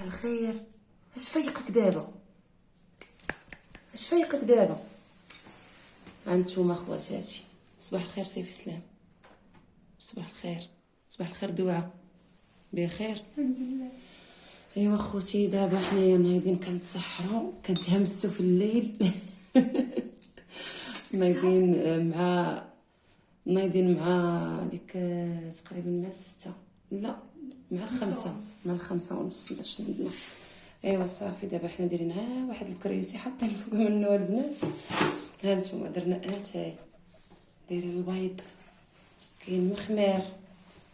الخير. اش فيقك دابا؟ اش فيقك دابا؟ هانتوما خواتاتي، صباح الخير سيف اسلام. صباح الخير. صباح الخير دعاء. بخير الحمد لله. ايوا خوتي، دابا حنايا نايضين كنتسحروا، كنتهمسوا في الليل. نايضين مع ديك تقريبا مع 6، لا مع 5، مع 5:30 باش نبدا. ايوا صافي، دابا حنا دايرين واحد الكريسي حاطين فوق منه البنات. ها نتوما درنا اتاي، دايرين البيض، كاين مخمار.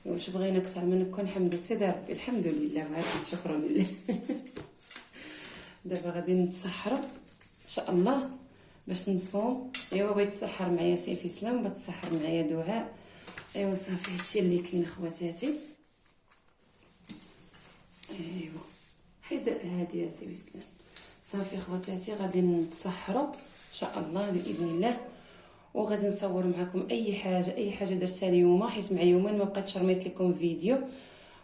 واش بغينا اكثر من نكون حمد سيدي ربي، الحمد لله وهذا الشكر لله. دابا غادي نتسحروا ان شاء الله باش نصوم. ايوا بغيت تسحر معايا سيف اسلام، بغيت تسحر معايا دعاء. ايوا صافي هادشي اللي كاين خواتاتي. ايوا حيد هادي يا سيف اسلام. صافي خواتاتي غادي نتسحروا ان شاء الله باذن الله، وغادي نصور معكم اي حاجه درتها اليوم، حيت مع يومين ما بقيتش رميت لكم فيديو.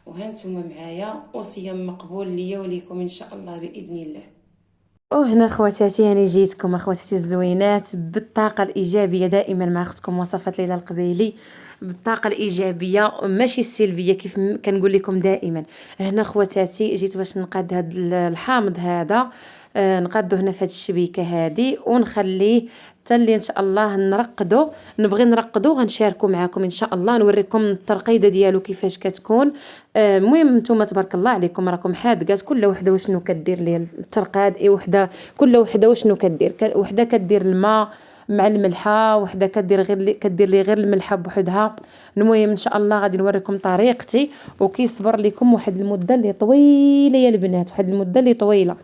وها نتوما معايا، وصيام مقبول ليا وليكم ان شاء الله باذن الله. وهنا خواتاتي يعني جيتكم اخواتاتي الزوينات بالطاقه الايجابيه، دائما مع اختكم وصفات ليلى القبيلي، بالطاقه الايجابيه ماشي السلبيه كيف كنقول لكم دائما. هنا خواتاتي جيت باش نقاد هذا الحامض هذا، نقادو هنا في هذه الشبيكه هذه ونخليه حتى اللي ان شاء الله نبغي نرقدو غنشاركو معكم ان شاء الله، نوريكم الترقيده ديالو كيفاش كتكون. المهم نتوما تبارك الله عليكم راكم حادقات، كل وحده وشنو كدير ليها الترقاد. اي وحده كل وحده وشنو كدير، وحده كدير الماء مع الملحه، وحده كدير لي غير الملحه بوحدها. المهم ان شاء الله غادي نوريكم طريقتي، وكيصبر لكم واحد المده اللي طويله يا البنات، واحد المده اللي طويله.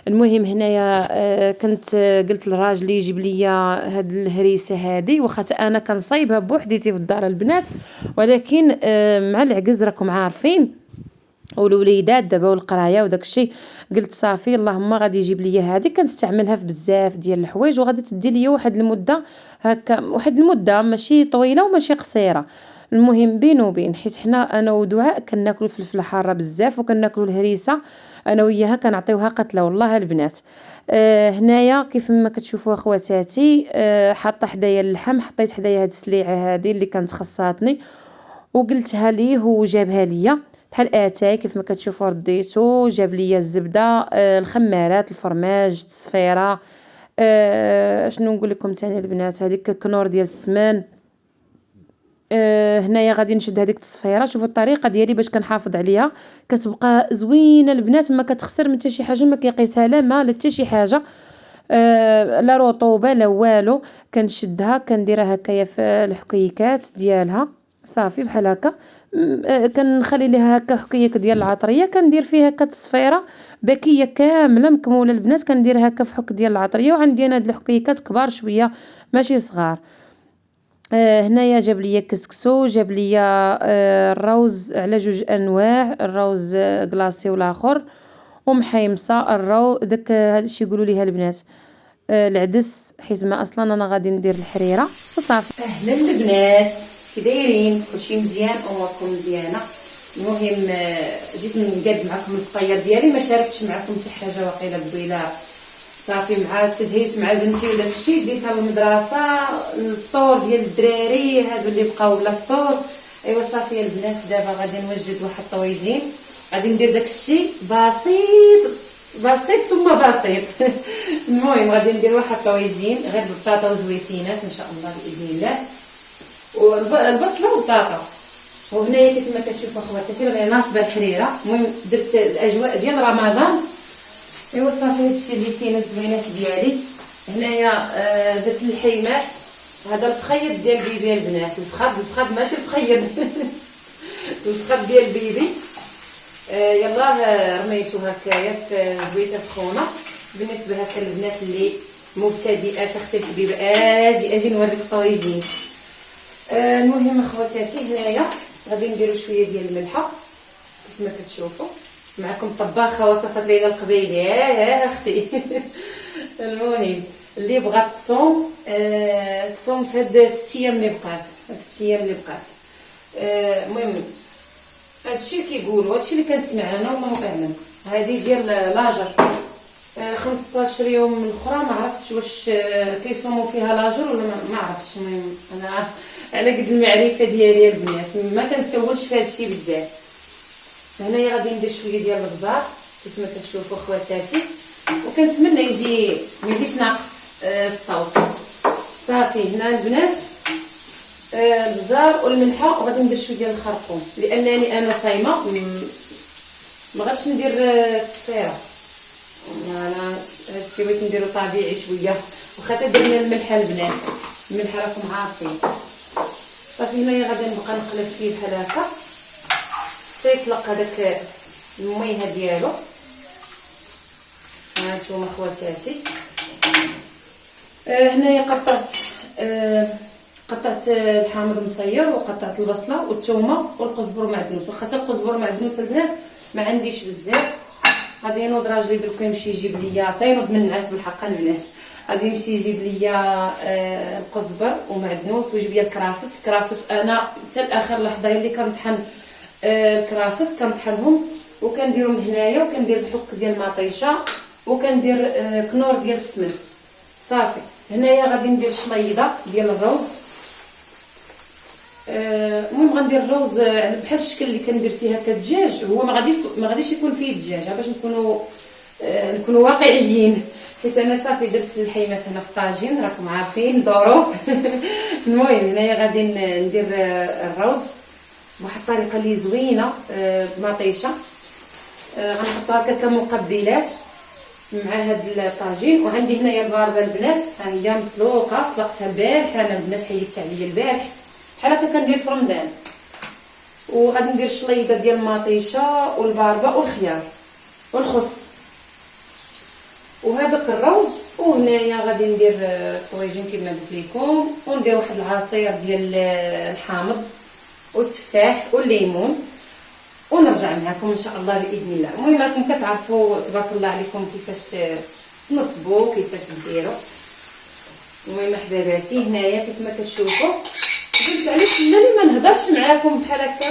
المهم هنايا كنت قلت لراجلي يجيب لي هاد الهريسه هذه، واخا انا كنصايبها بوحديتي في الدار البنات، ولكن مع العجز راكم عارفين والوليدات دابا والقرايه وداك الشيء، قلت صافي اللهم غادي يجيب لي هذه. كنستعملها في بزاف ديال الحوايج، وغادي تدي لي واحد المده هكا، واحد المده ماشي طويله وماشي قصيره. المهم بين وبين، حيت حنا انا ودعاء كناكلوا الفلفله حاره بزاف، وكناكلوا الهريسه انا وياها كنعطيوها قتله والله البنات. هنايا كيف ما كتشوفوا اخواتاتي، حاطه حدايا اللحم، حطيت حدايا هاد السليعه هذه اللي كانت خصاتني وقلتها ليه وجابها ليا بحال اتاي. كيف ما كتشوفوا رديته، جاب ليا الزبده، الخمارات، الفرماج، التصفيره، شنو نقول لكم ثاني البنات، هذيك كنور ديال السمان. هنايا غادي نشد هذيك التصفيره. شوفوا الطريقه ديالي باش كنحافظ عليها، كتبقى زوينه البنات، ما كتخسر من حتى شي حاجه، ما كيقيسها لا ما لا حتى شي حاجه، لا رطوبه لا والو. كنشدها كنديرها هكايا في الحكيكات ديالها، صافي بحال هكا. كنخلي ليها هكا حكيك ديال العطريه، كندير فيها هكا تصفيره باكيه كامله مكموله البنات، كندير هكا في حك ديال العطريه. وعندي انا هاد الحكيكات كبار شويه ماشي صغار. هنايا جاب ليا كسكسو، جاب ليا الروز على 2 انواع، الروز كلاصي والاخر، ومحيمصه داك هذا الشيء يقولوا ليها البنات العدس، حيت ما اصلا انا غادي ندير الحريره وصافي. اهلا البنات، كي دايرين؟ كلشي مزيان؟ اموركم مزيانه؟ المهم جيت نقاد معكم الفطير ديالي، ما شاركتش معكم حتى حاجه واقيلا قبيله. صافي مع التدهيس مع بنتي وداك الشيء، ديتها للمدرسه، الفطور ديال الدراري هادو اللي بقاو بلا فطور. ايوا صافي البنات، دابا غادي نوجد واحد الطويجين، غادي ندير داك الشيء بسيط ثم بسيط. المهم غادي ندير واحد الطويجين غير بالبطاطا وزويتينات ان شاء الله باذن الله، والبصله والبطاطا. وهنايا كيف ما كتشوفوا اخواتاتي راني ناصبه الحريره. المهم درت الاجواء ديال رمضان. ايوا صافي هادشي اللي كاين الزوينات ديالي. هنايا درت الحيمات، هذا الفخيط ديال بيبي البنات، الفخاد ماشي الفخيط. الفخاد ديال بيبي. يلاه رميتو هكايا في زويته سخونه. بالنسبه هكا البنات اللي مبتدئات، اختي الحبيبه اجي نوريك الطويجين. المهم اخواتاتي هنايا غادي نديرو شويه ديال الملحه كيف ما كتشوفوا. معكم طباخه وصفات ليلى القبيلي، اختي. المهم اللي بغات تصوم في هاد 6 ايام اللي بقات، المهم هادشي اللي كيقولوا، هادشي اللي كنسمع انا والله اعلم. هذه ديال لاجر. 15 يوم من الاخرى ما عرفتش واش كيصوموا فيها لاجر ولا ما عرفتش. المهم انا على قد المعرفه ديالي البنات ما كنسولش في هذا الشيء بزاف. هنايا غادي ندير شويه ديال البزار كيف ما كتشوفوا خواتاتي، وكنتمنى ما يجيش ناقص الصوت. صافي هنا البنات البزار والملحه، وغادي ندير شويه ديال الخرقوم لانني انا صايمه، ما غاديش ندير تصفيره. انا هادشي بغيت نديرو طبيعي شويه، واخا درنا الملح البنات، الملح راكم عارفين. صافي هنايا غادي نبقى نقلب فيه بحال هكا حتى يطلق هذاك الميها ديالو. ها نتوما خواتاتي هنايا قطعت الحامض مصير، وقطعت البصله والثومه والقزبر ومعدنوس. واخا حتى القزبر ومعدنوس البنات ما عنديش بزاف، غادي ينوض راجلي دروك يمشي يجيب ليا، تينوض من النعاس بالحق البنات، غادي يمشي يجيب ليا القزبر ومعدنوس ويجيب ليا الكرافس. انا حتى لاخر لحظه اللي كنطحن الكرافس كنطحنهم وكنديرهم هنايا، وكندير الحك ديال المطيشه، وكندير كنور ديال السمن. صافي هنايا غادي ندير شليضه ديال الروز. المهم غندير الروز بحال الشكل اللي كندير فيه هكا الدجاج، هو ما غاديش يكون فيه الدجاج باش نكونوا واقعيين، حيت انا صافي درت الحيمات هنا في الطاجين راكم عارفين الظروف. المهم هنايا غادي ندير الروز بواحد الطريقه اللي زوينه بمطيشه، غنحطوها هكا كمقبلات مع هاد الطاجين. وعندي هنايا الباربه البنات، ها هي مسلوقه، سلقتها البارح انا البنات، حيدتها عليا البارح بحال هكا كندير في رمضان. وغادي ندير شليضه ديال المطيشه والباربه والخيار والخس وهذاك الروز. وهنايا غادي ندير الطويجين كما قلت لكم، وندير واحد العصير ديال الحامض والتفاح والليمون، ونرجع معكم ان شاء الله باذن الله. المهم راكم كتعرفوا تبارك الله عليكم كيفاش تنصبوا كيفاش ديروا. المهم حباباتي هنايا كيف ما كتشوفوا قلت علاش لا ما نهضرش معاكم بحال هكا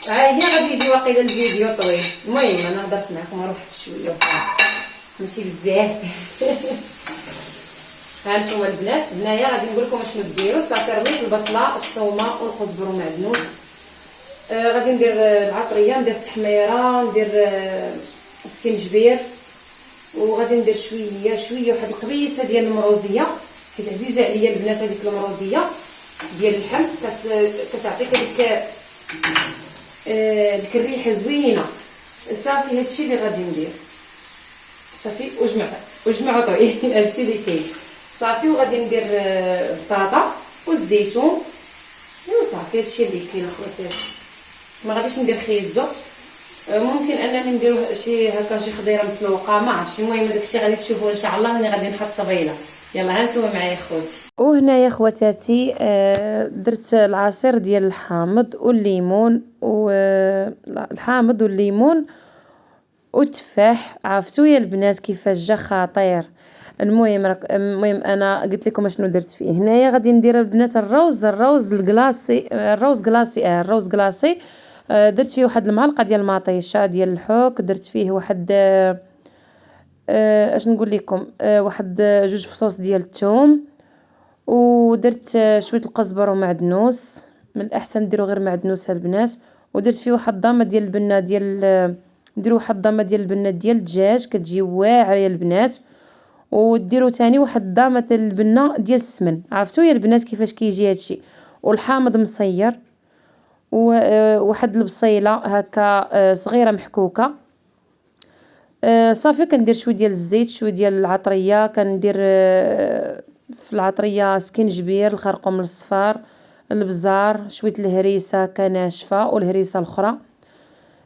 ها هي غادي يجي واقيلا الفيديو طويل. المهم انا هضرت معكم روحت شويه صافي ماشي بزاف. ها نتوما البنات هنايا غادي نقول لكم شنو ديروا. صافي رميت البصله والثومه والقزبر ومعدنوس، غادي ندير العطريه، ندير التحميره، ندير السكنجبير، وغادي ندير شويه واحد القبيصه ديال المروزيه حيت عزيزه عليا البنات هذيك المروزيه ديال اللحم، كتعطيك ديك الريحه زوينه. صافي هادشي اللي غادي ندير. صافي وجمع عطوي هادشي اللي كاين. صافي وغادي ندير البطاطا والزيتون، ايوا صافي هادشي اللي كاين اخواتي. ما غاديش ندير خيزو، ممكن انني ندير شي هكا شي خضيره مسلوقه ما عرفتش. المهم داكشي غادي تشوفوا ان شاء الله ملي غادي نحط طبيله. يلا ها نتوما معايا خوتي. وهنايا خواتاتي درت العصير ديال الحامض والليمون والحامض والليمون والتفاح. عرفتوا يا البنات كيفاش جا خطير. المهم انا قلت لكم شنو درت فيه. هنايا غادي ندير البنات الروز الكلاصي، الروز كلاصي. درت فيه واحد المعلقه ديال المطيشه ديال الحوك، درت فيه واحد اش نقول لكم واحد 2 فصوص ديال الثوم، ودرت شويه القزبر ومعدنوس. من الاحسن ديروا غير معدنوس البنات. ودرت فيه واحد الضامه ديال البنه ديروا واحد الضامه ديال البنه ديال الدجاج كتجي واعره يا البنات. وديروا تاني واحد الضامه البنه ديال السمن. عرفتوا يا البنات كيفاش كيجي هادشي. والحامض مصير، وواحد البصيله هكا صغيره محكوكه. صافي كندير شويه ديال الزيت، شويه ديال العطريه، كندير في العطريه سكنجبير، الخرقوم الصفار، البزار، شويه الهريسه كناشفه والهريسه الاخرى.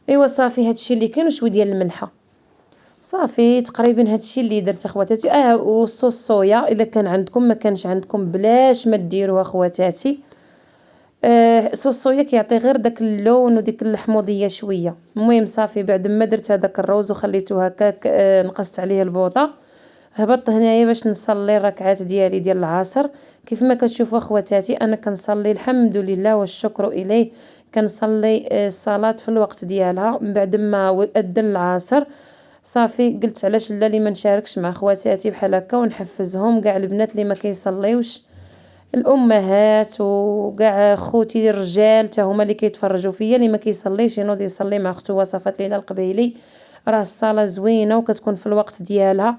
ايوا صافي هادشي اللي كاين، وشويه ديال الملحه. صافي تقريبا هادشي اللي درت اخواتاتي. والصوص صويا الا كان عندكم، ما كانش عندكم بلاش ما ديروها اخواتاتي. صوص صويا كيعطي غير داك اللون وديك الحموضيه شويه. المهم صافي بعد ما درت هذاك الروز وخليته هكاك، نقصت عليه البوطه، هبطت هنايا باش نصلي الركعات ديالي ديال العصر. كيف ما كتشوفوا اخواتاتي انا كنصلي الحمد لله والشكر اليه. كنصلي الصلاه في الوقت ديالها. من بعد ما اذن العصر صافي قلت علاش لا لي ما نشاركش مع خواتاتي بحال هكا ونحفزهم كاع البنات اللي ما كيصليوش، الامهات وكاع خوتي الرجال حتى هما اللي كيتفرجوا فيا اللي ما كيصليش ينوض يصلي مع اختو وصفات ليلى القبيلي. راه الصلاه زوينه وكتكون في الوقت ديالها.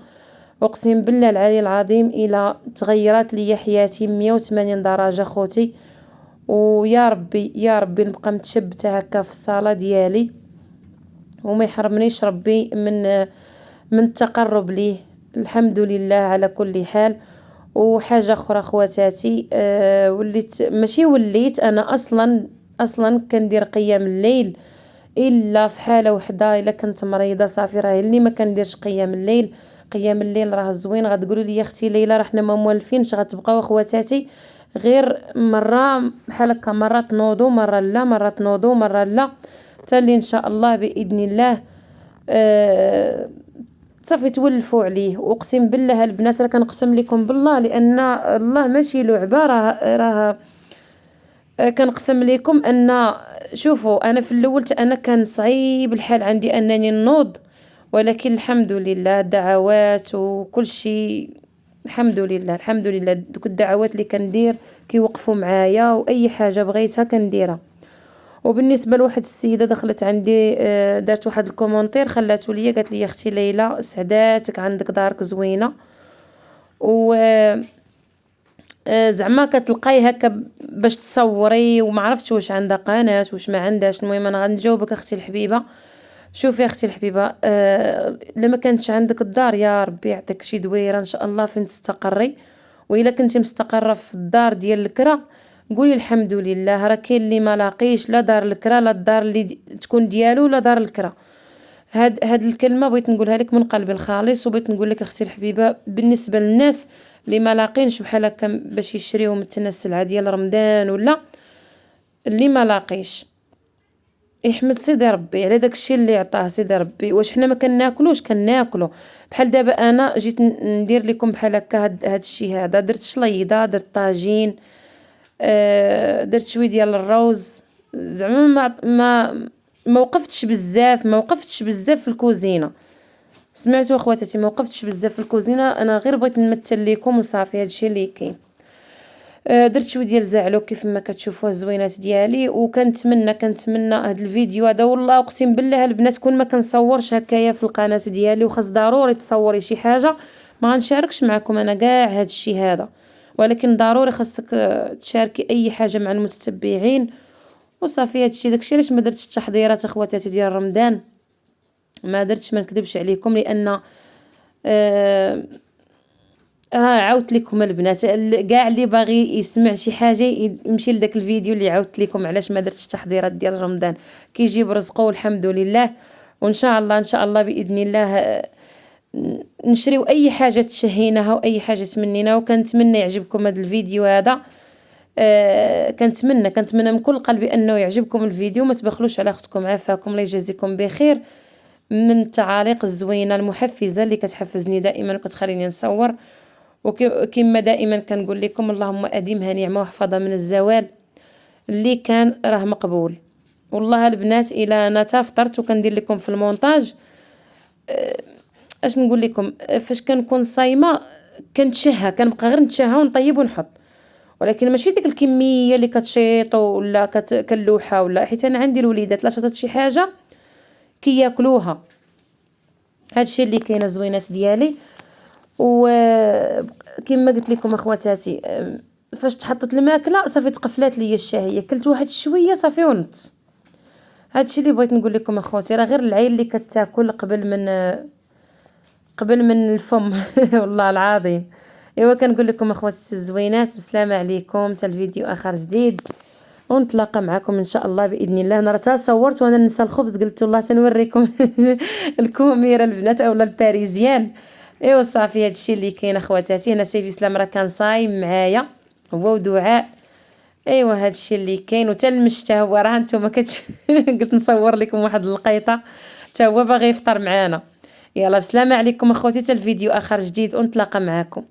اقسم بالله العلي العظيم الا تغيرت لي حياتي 180 درجه خوتي. ويا ربي يا ربي نبقى متشبته هكا في الصلاه ديالي وما يحرمنيش ربي من التقرب ليه. الحمد لله على كل حال. وحاجه اخرى خواتاتي، وليت ماشي وليت انا اصلا كندير قيام الليل الا في حاله وحده الا كنت مريضه صافي راه اللي ما كنديرش قيام الليل. قيام الليل راه زوين. غتقولوا لي يا اختي ليلى راه حنا ما موالفينش غتبقاو خواتاتي غير مره بحال هكا، مره تنوضوا مره لا، مره تنوضوا مره لا، حتى اللي ان شاء الله باذن الله صافي تولفوا عليه. واقسم بالله البنات راه كنقسم لكم بالله لان الله ماشي لعبه. راه كنقسم لكم ان شوفوا انا في الاول انا كان صعيب الحال عندي انني نوض، ولكن الحمد لله الدعوات وكل شيء. الحمد لله الحمد لله دوك الدعوات اللي كندير كيوقفوا معايا واي حاجه بغيتها كنديرها. وبالنسبه لواحد السيده دخلت عندي دارت واحد الكومونتير خلاتو ليا قالت لي يا اختي ليلى سعداتك عندك دارك زوينه و زعما كتلقاي هكا باش تصوري وما عرفتش واش عندها قناه واش ما عندهاش. المهم انا غنجاوبك اختي الحبيبه. شوفي اختي الحبيبه، لما كانتش عندك الدار يا ربي يعطيك شي دويره ان شاء الله فين تستقري. والا كنتي مستقره في الدار ديال الكرا قولي الحمد لله. راه كاين اللي ما لاقيش لا دار الكرا لا الدار اللي تكون ديالو لا دار الكرا. هاد الكلمه بغيت نقولها لك من قلبي الخالص. وبغيت نقول لك اختي الحبيبه بالنسبه للناس اللي ما لاقينش بحال هكا باش يشريو مثلا السلعه ديال رمضان ولا اللي ما لاقيش يحمد سيدي ربي على داكشي اللي عطاه سيدي ربي. واش حنا ما كناكلوش كناكلو. بحال دابا انا جيت ندير لكم بحال هكا هاد الشيء هذا. درت شليضه درت طاجين درت شويه ديال الروز. زعما ما وقفتش بزاف في الكوزينه. سمعتوا اخواتاتي ما وقفتش بزاف في الكوزينه. انا غير بغيت نمثل لكم وصافي هادشي اللي كاين. درت شويه ديال الزعلوك كيف ما كتشوفوا الزوينات ديالي. وكنتمنى هذا الفيديو هذا والله اقسم بالله البنات كون ما كنصورش هكايا في القناه ديالي وخاص ضروري تصوري شي حاجه ما غنشاركش معكم انا كاع هذا الشيء هذا. ولكن ضروري خاصك تشاركي اي حاجه مع المتتبعين وصافي هادشي. داكشي علاش ما درتش التحضيرات اخواتاتي ديال رمضان. ما درتش ما نكذبش عليكم لان عاودت لكم البنات كاع اللي باغي يسمع شي حاجه يمشي لذاك الفيديو اللي عاودت لكم علاش ما درتش التحضيرات ديال رمضان. كيجيب رزقه والحمد لله. وان شاء الله باذن الله نشريو اي حاجه تشهيناها واي حاجه تمنيناها. وكنتمنى يعجبكم هذا الفيديو هذا. كنتمنى من كل قلبي انه يعجبكم الفيديو. ما تبخلوش على اختكم عافاكم الله يجازيكم بخير من التعاليق الزوينه المحفزه اللي كتحفزني دائما وكتخليني نصور. وكما دائما كنقول لكم اللهم اديمها نعمه وحفظها من الزوال. اللي كان راه مقبول. والله البنات الى انا تفطرت وكندير لكم في المونتاج اش نقول لكم فاش كنكون صايمه كنتشهى كنبقى غير نتشهى ونطيب ونحط. ولكن ماشي ديك الكميه اللي كتشيط ولا كلوحه ولا حيت انا عندي الوليدات لا شطت شي حاجه كياكلوها. هادشي اللي كاينه الزوينات ديالي. وكما قلت لكم اخواتاتي فاش تحطت الماكله صافي تقفلات ليا الشهيه كلت واحد شويه صافي ونط. هادشي اللي بغيت نقول لكم اخواتي. راه غير العين اللي كتاكل قبل من الفم والله العظيم. ايوا كنقول لكم اخواتي الزوينات بسلامه عليكم حتى الفيديو اخر جديد ونتلاقى معكم ان شاء الله باذن الله. انا راه صورت وانا ننسى الخبز قلت والله تنوريكم الكوميره البنات اولا الباريزيان. ايوا صافي هادشي اللي كاين اخواتاتي. هنا سيفي سلام راه كان صايم معايا هو ودعاء. ايوا هادشي اللي كاين وتا المشتا هو راه نتوما قلت نصور لكم واحد اللقيطه حتى هو باغي يفطر معانا. يلا بسلامه عليكم اخوتي حتى الفيديو اخر جديد ونتلاقى معكم.